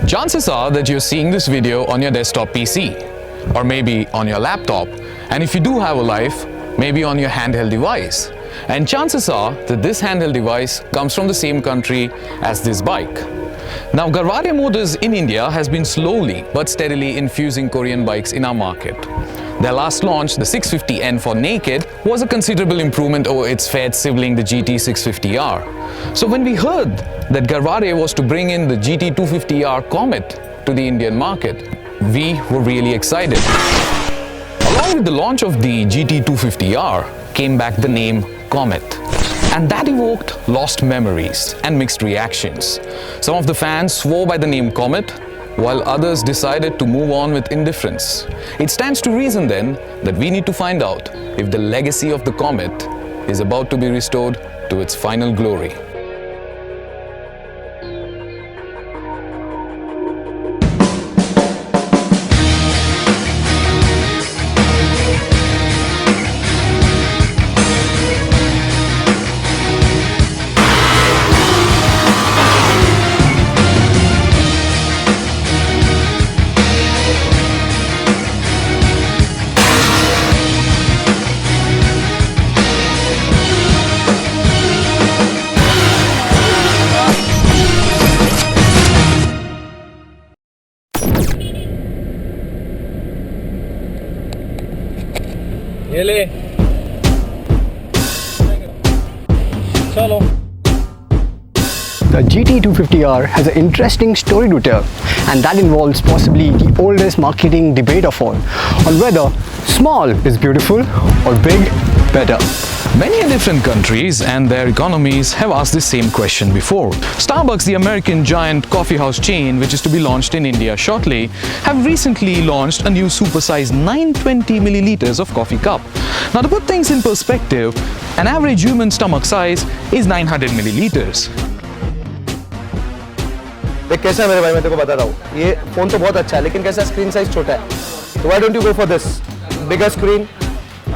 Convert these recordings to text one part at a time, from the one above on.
Chances are that you're seeing this video on your desktop PC or maybe on your laptop, and if you do have a life, maybe on your handheld device. And chances are that this handheld device comes from the same country as this bike. Now, Garware Motors in India has been slowly but steadily infusing Korean bikes in our market. Their last launch, the 650N for Naked, was a considerable improvement over its fair sibling, the GT650R. So when we heard that Garware was to bring in the GT250R Comet to the Indian market, we were really excited. Along with the launch of the GT250R came back the name Comet. And that evoked lost memories and mixed reactions. Some of the fans swore by the name Comet, while others decided to move on with indifference. It stands to reason then that we need to find out if the legacy of the Comet is about to be restored to its final glory. The GT250R has an interesting story to tell, and that involves possibly the oldest marketing debate of all, on whether small is beautiful or big better. Many different countries and their economies have asked this same question before. Starbucks, the American giant coffee house chain, which is to be launched in India shortly, have recently launched a new supersized 920 milliliters of coffee cup. Now, to put things in perspective, an average human stomach size is 900 milliliters. देख कैसा है मेरे भाई, मैं तेरे को बता रहा हूँ, ये फोन तो बहुत अच्छा है लेकिन कैसा स्क्रीन साइज छोटा है. So why don't you go for this bigger screen,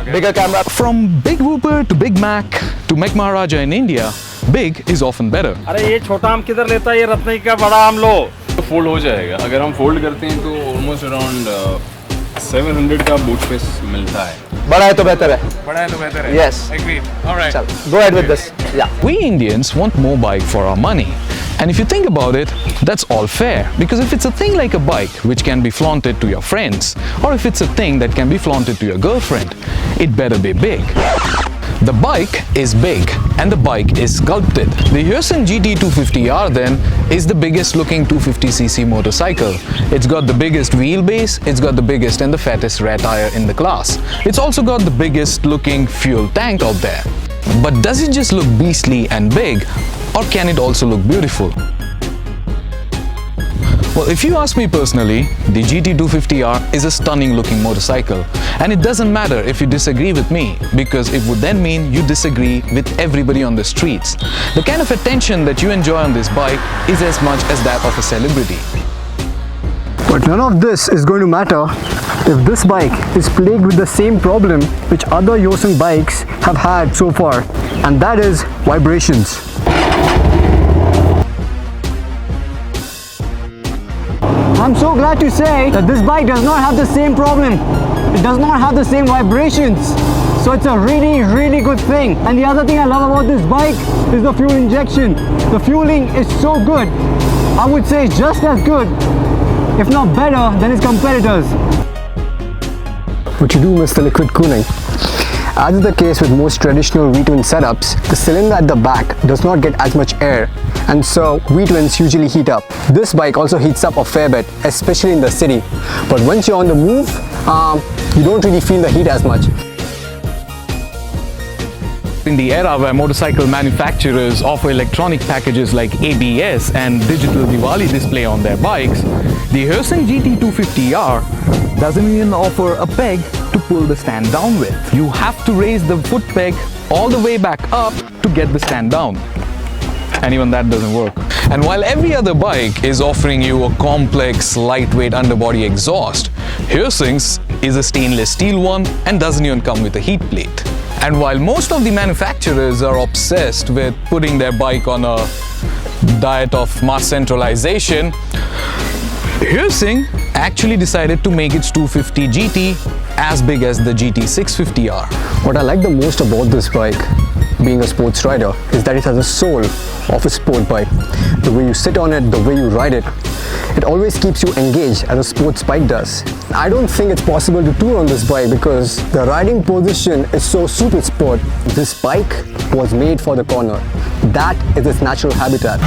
bigger camera? From Big Whooper to Big Mac to Mac Maharaja in India, big is often better. अरे ये छोटा आम किधर लेता है, ये रत्नई का बड़ा आम लो. तो फोल्ड हो जाएगा. अगर हम फोल्ड करते हैं तो ऑलमोस्ट अराउंड 700 का बूट स्पेस मिलता है. बड़ा है तो बेहतर है. बड़ा है तो बेहतर है. Yes. Agreed. All right. चल, go ahead with this. Yeah. We Indians want more bike for our money. And if you think about it, that's all fair. Because if it's a thing like a bike which can be flaunted to your friends, or if it's a thing that can be flaunted to your girlfriend, it better be big. The bike is big and the bike is sculpted. The Hyosung GT250R then is the biggest looking 250cc motorcycle. It's got the biggest wheelbase, it's got the biggest and the fattest rear tire in the class. It's also got the biggest looking fuel tank out there. But does it just look beastly and big, or can it also look beautiful? Well, if you ask me personally, the GT250R is a stunning looking motorcycle, and it doesn't matter if you disagree with me, because it would then mean you disagree with everybody on the streets. The kind of attention that you enjoy on this bike is as much as that of a celebrity. But none of this is going to matter if this bike is plagued with the same problem which other Hyosung bikes have had so far, and that is vibrations. I'm so glad to say that this bike does not have the same problem. It does not have the same vibrations. So it's a really good thing. And the other thing I love about this bike is the fuel injection. The fueling is so good. I would say just as good, if not better, than its competitors. But you do miss the liquid cooling. As is the case with most traditional V-twin setups, the cylinder at the back does not get as much air, and so V-twins usually heat up. This bike also heats up a fair bit, especially in the city. But once you're on the move, you don't really feel the heat as much. In the era where motorcycle manufacturers offer electronic packages like ABS and digital Diwali display on their bikes, the Hyosung GT250R doesn't even offer a peg to pull the stand down with. You have to raise the foot peg all the way back up to get the stand down. And even that doesn't work. And while every other bike is offering you a complex, lightweight underbody exhaust, Hyosung's is a stainless steel one and doesn't even come with a heat plate. And while most of the manufacturers are obsessed with putting their bike on a diet of mass centralization, Hyosung actually decided to make its 250 GT as big as the GT650R. What I like the most about this bike, being a sports rider, is that it has a soul of a sport bike. The way you sit on it, the way you ride it, it always keeps you engaged as a sports bike does. I don't think it's possible to tour on this bike because the riding position is so super sport. This bike was made for the corner. That is its natural habitat.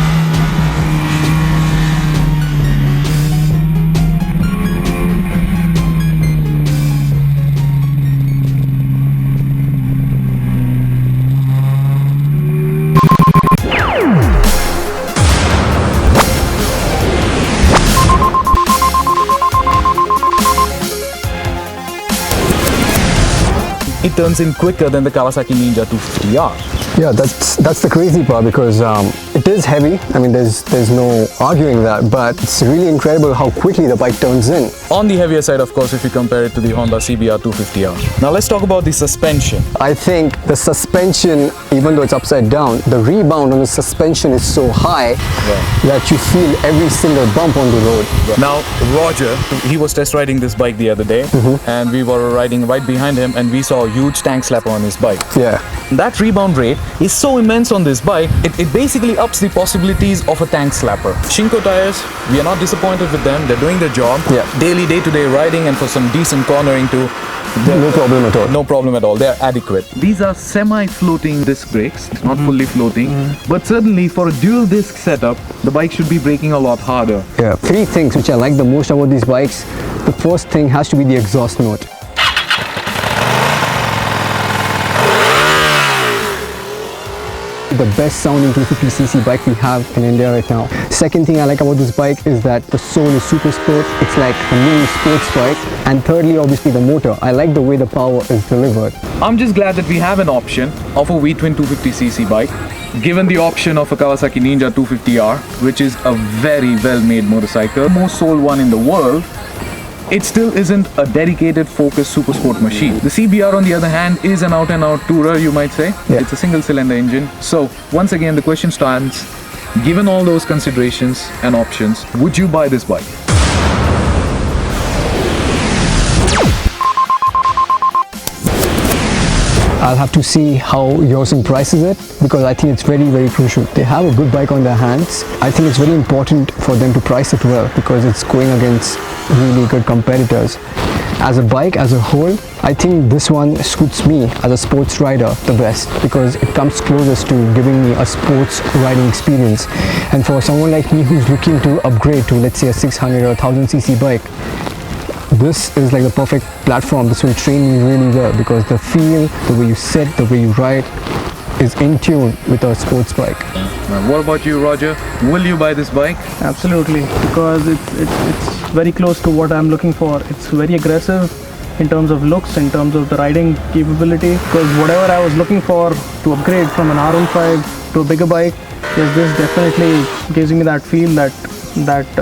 It turns in quicker than the Kawasaki Ninja 250R. Yeah, that's the crazy part because it is heavy. I mean, there's no arguing that, but it's really incredible how quickly the bike turns in. On the heavier side, of course, if you compare it to the Honda CBR250R. Now let's talk about the suspension. I think the suspension, even though it's upside down, the rebound on the suspension is so high that you feel every single bump on the road. Now, Roger, he was test riding this bike the other day, and we were riding right behind him, and we saw a huge tank slapper on his bike. Yeah. That rebound rate is so immense on this bike, it basically ups the possibilities of a tank slapper. Shinko tires, we are not disappointed with them. They're doing their job. Yeah. Daily, day-to-day riding, and for some decent cornering too. No problem at all. No problem at all. They're adequate. These are semi-floating disc brakes, not fully floating. But certainly for a dual disc setup, the bike should be braking a lot harder. Yeah. Three things which I like the most about these bikes. The first thing has to be the exhaust note. The best sounding 250cc bike we have in India right now. Second thing I like about this bike is that the soul is super sport. It's like a mini sports bike. And thirdly, obviously the motor. I like the way the power is delivered. I'm just glad that we have an option of a V-twin 250cc bike, given the option of a Kawasaki Ninja 250R, which is a very well-made motorcycle, most sold one in the world. It still isn't a dedicated, focused super sport machine. The CBR, on the other hand, is an out-and-out tourer, you might say. Yeah. It's a single cylinder engine. So, once again, the question stands, given all those considerations and options, would you buy this bike? I'll have to see how Hyosung prices it because I think it's very, very crucial. They have a good bike on their hands. I think it's very important for them to price it well because it's going against really good competitors. As a bike, as a whole, I think this one suits me as a sports rider the best because it comes closest to giving me a sports riding experience. And for someone like me who's looking to upgrade to, let's say, a 600 or 1000cc bike, this is like the perfect platform. This will train me really well because the feel, the way you sit, the way you ride is in tune with a sports bike. What about you, Roger? Will you buy this bike? Absolutely, because it's very close to what I'm looking for. It's very aggressive in terms of looks, in terms of the riding capability, because whatever I was looking for to upgrade from an R15 to a bigger bike, this definitely gives me that feel, that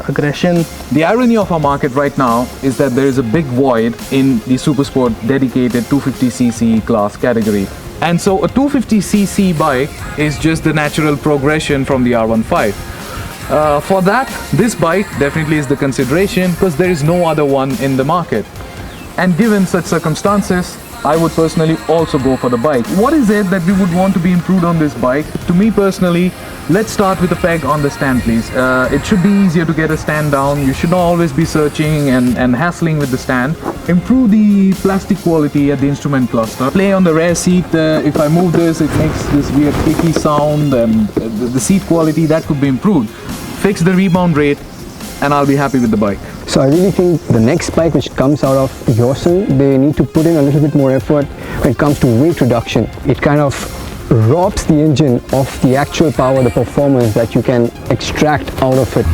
aggression. The irony of our market right now is that there is a big void in the super sport dedicated 250cc class category. And so a 250cc bike is just the natural progression from the R15. For that, this bike definitely is the consideration because there is no other one in the market. And given such circumstances, I would personally also go for the bike. What is it that we would want to be improved on this bike? To me personally, let's start with the peg on the stand, please. It should be easier to get a stand down. You should not always be searching and hassling with the stand. Improve the plastic quality at the instrument cluster. Play on the rear seat. If I move this, it makes this weird clicky sound. The seat quality, that could be improved. Fix the rebound rate and I'll be happy with the bike. So I really think the next bike which comes out of Hyosung, they need to put in a little bit more effort when it comes to weight reduction. It kind of robs the engine of the actual power, the performance that you can extract out of it.